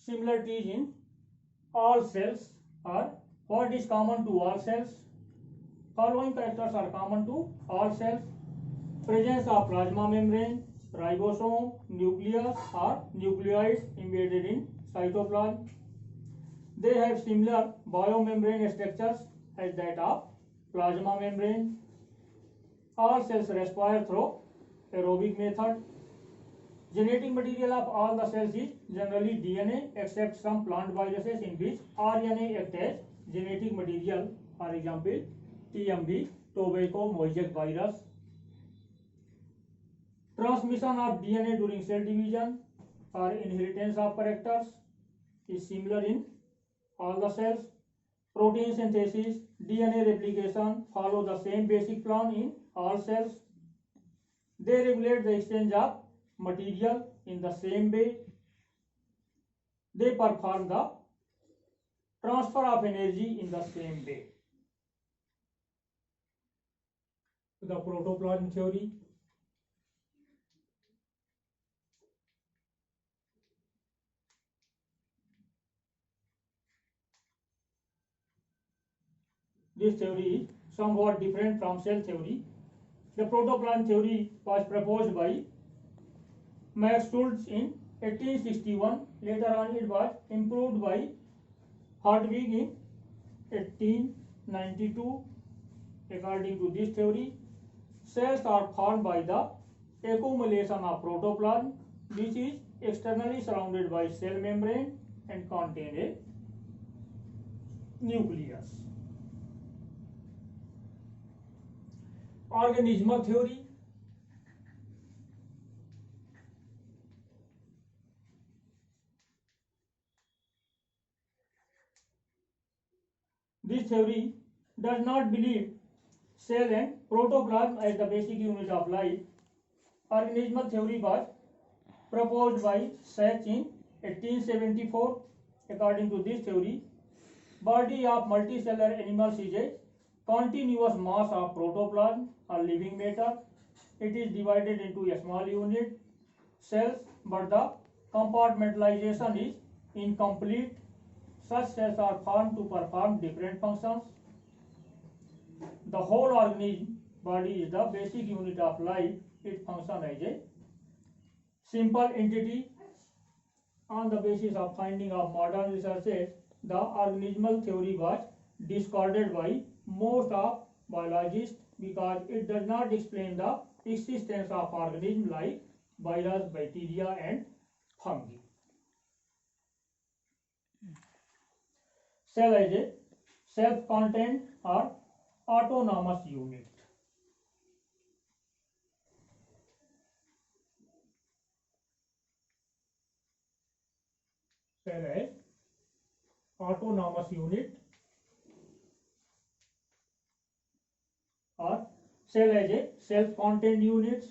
similarities in all cells are what is common to all cells. Following characters are common to all cells. Presence of plasma membrane, ribosome, nucleus or nucleoids embedded in cytoplasm. They have similar biomembrane structures as that of plasma membrane. All cells respire through aerobic method. Genetic material of all the cells is generally DNA except some plant viruses in which RNA acts as genetic material. For example, TMV, tobacco mosaic virus. Transmission of DNA during cell division or inheritance of characters is similar in all the cells. Protein synthesis, DNA replication follow the same basic plan in all cells. They regulate the exchange of material in the same way. They perform the transfer of energy in the same way. The protoplasm theory. This theory is somewhat different from cell theory. The protoplasm theory was proposed by Max Schultz in 1861. Later on it was improved by Hartwig in 1892. According to this theory, cells are formed by the accumulation of protoplasm, which is externally surrounded by cell membrane and contain a nucleus. Organismal theory. This theory does not believe cell and protoplasm as the basic unit of life. Organismal theory was proposed by Sachs in 1874. According to this theory, body of multicellular animals is a continuous mass of protoplasm or living matter. It is divided into a small unit, cells, but the compartmentalization is incomplete. Such cells are formed to perform different functions. The whole organism body is the basic unit of life. It functions as a simple entity. On the basis of finding of modern researchers, the organismal theory was discarded by most of biologists because it does not explain the existence of organisms like virus, bacteria and fungi. Cell is a self-contained or autonomous unit. Cell is autonomous unit or cell as a self-contained units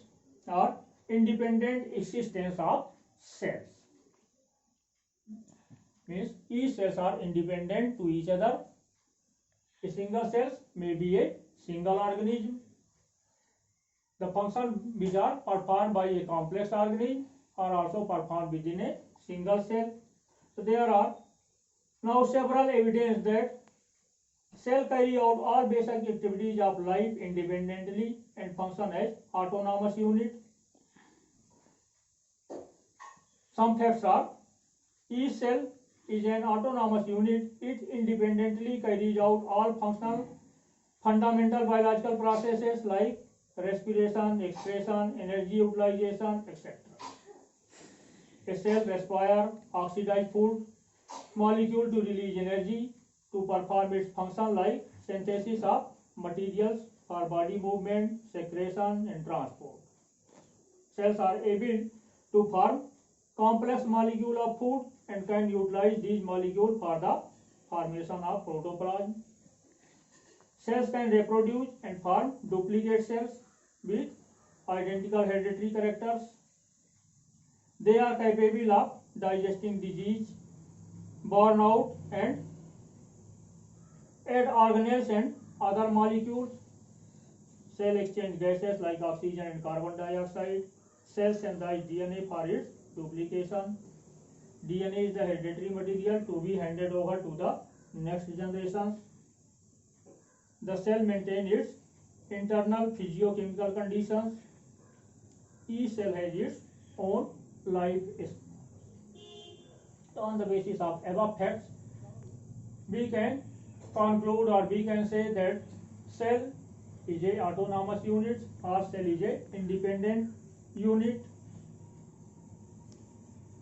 or independent existence of cells. Means each cells are independent to each other. A single cell may be a single organism. The functions which are performed by a complex organism are also performed within a single cell. So there are now several evidence that cell carry out all basic activities of life independently and function as autonomous unit. Some facts are: each cell is an autonomous unit. It independently carries out all fundamental biological processes like respiration, excretion, energy utilization, etc. A cell respires, oxidize food molecule to release energy to perform its function like synthesis of materials for body movement, secretion and transport. Cells are able to form complex molecule of food and can utilize these molecules for the formation of protoplasm. Cells can reproduce and form duplicate cells with identical hereditary characters. They are capable of digesting disease, burn out and add organelles and other molecules. Cell exchange gases like oxygen and carbon dioxide. Cell synthesize DNA for its duplication. DNA is the hereditary material to be handed over to the next generation. The cell maintains its internal physiochemical conditions. Each cell has its own life. So on the basis of above facts, we can conclude or we can say that cell is a autonomous unit or cell is a independent unit.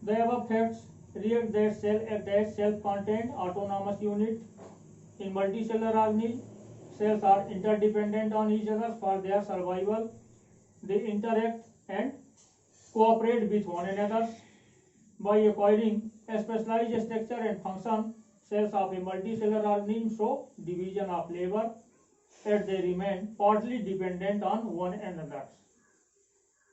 The above facts react that cell act as self-contained autonomous unit. In multicellular organisms, cells are interdependent on each other for their survival. They interact and cooperate with one another. By acquiring a specialized structure and function, cells of a multicellular organism show division of labor, yet they remain partly dependent on one another.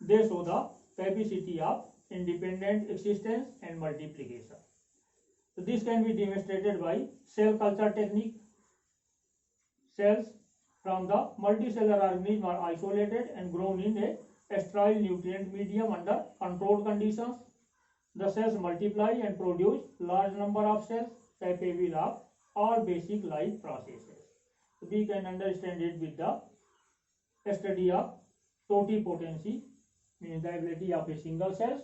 They show the capacity of independent existence and multiplication. So this can be demonstrated by cell culture technique. Cells from the multicellular organism are isolated and grown in a sterile nutrient medium under controlled conditions. The cells multiply and produce large number of cells capable of all basic life processes. So we can understand it with the study of totipotency, means the ability of a single cell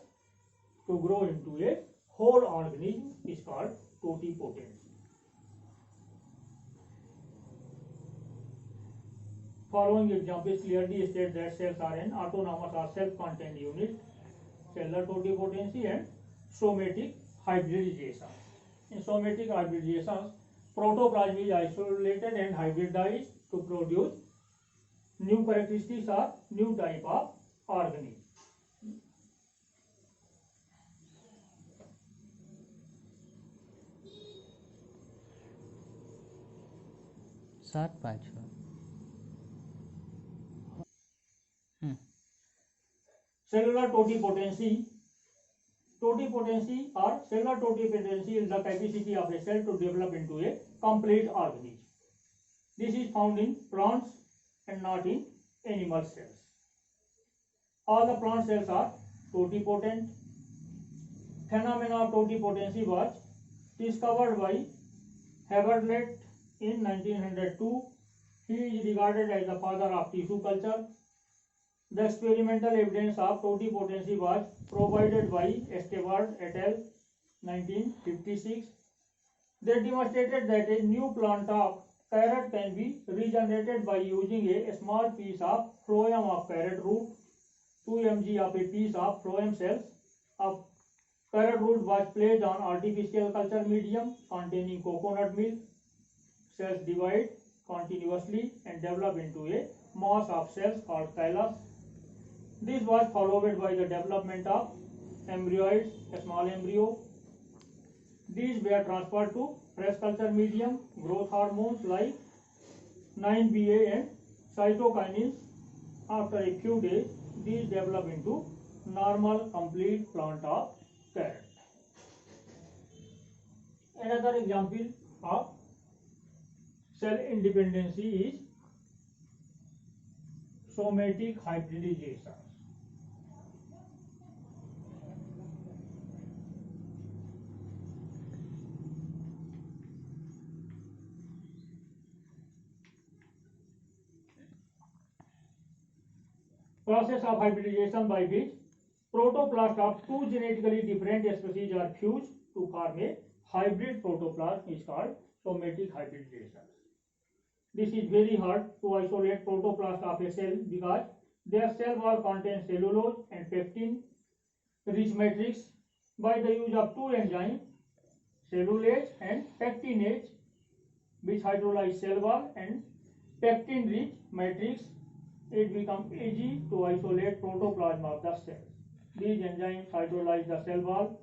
to grow into a whole organism is called totipotency. Following examples clearly state that cells are an autonomous or self-contained unit. Cellular totipotency and somatic hybridization. In somatic hybridization, protoplasm is isolated and hybridized to produce new characteristics or new type of organism. Cellular totipotency. Totipotency or cellular totipotency is the capacity of a cell to develop into a complete organism. This is found in plants and not in animal cells. All the plant cells are totipotent. Phenomena of totipotency was discovered by Haberlet in 1902. He is regarded as the father of tissue culture. The experimental evidence of totipotency was provided by Estevard et al. 1956. They demonstrated that a new plant of carrot can be regenerated by using a small piece of phloem of carrot root. 2 mg of a piece of phloem cells of carrot root was placed on artificial culture medium containing coconut milk. Cells divide continuously and develop into a mass of cells called thallus. This was followed by the development of embryoids, a small embryo. These were transferred to fresh culture medium. Growth hormones like 9-BA and cytokinins. After a few days, these develop into normal complete plant of carrot. Another example of cell independency is somatic hybridization. Process of hybridization by which protoplast of two genetically different species are fused to form a hybrid protoplasm is called somatic hybridization. This is very hard to isolate protoplast of a cell because their cell wall contains cellulose and pectin rich matrix. By the use of two enzymes, cellulase and pectinase, which hydrolyze cell wall and pectin rich matrix, it becomes easy to isolate protoplasm of the cell. These enzymes hydrolyze the cell wall,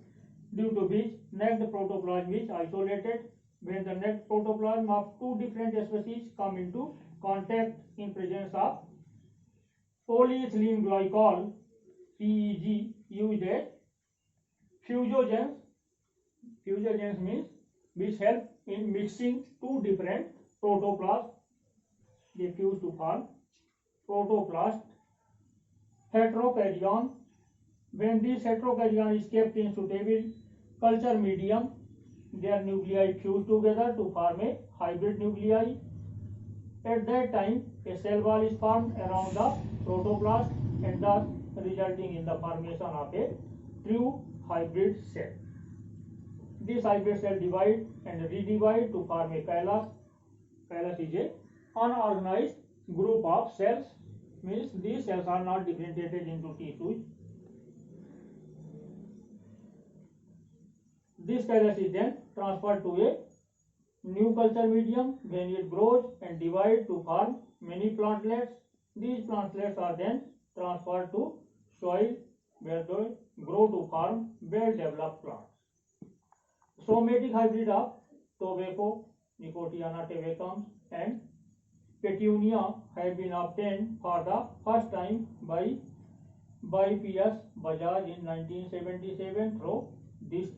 due to which naked protoplasm is isolated. When the naked protoplasm of two different species come into contact in presence of polyethylene glycol (PEG) used as fusogens. Fusogens means which help in mixing two different protoplasms. They fuse to form protoplast heterokaryon. When this heterokaryon is kept in suitable culture medium. Their nuclei fuse together to form a hybrid nuclei. At that time, a cell wall is formed around the protoplast and thus resulting in the formation of a true hybrid cell. This hybrid cell divide and redivide to form a calyx. Calyx is a unorganized group of cells, means these cells are not differentiated into tissues. This calyx is then transferred to a new culture medium when it grows and divides to form many plantlets. These plantlets are then transferred to soil where they grow to form well-developed plants. Somatic hybrid of tobacco, Nicotiana tabacum and Petunia have been obtained for the first time by P.S. Bajaj in 1977 through this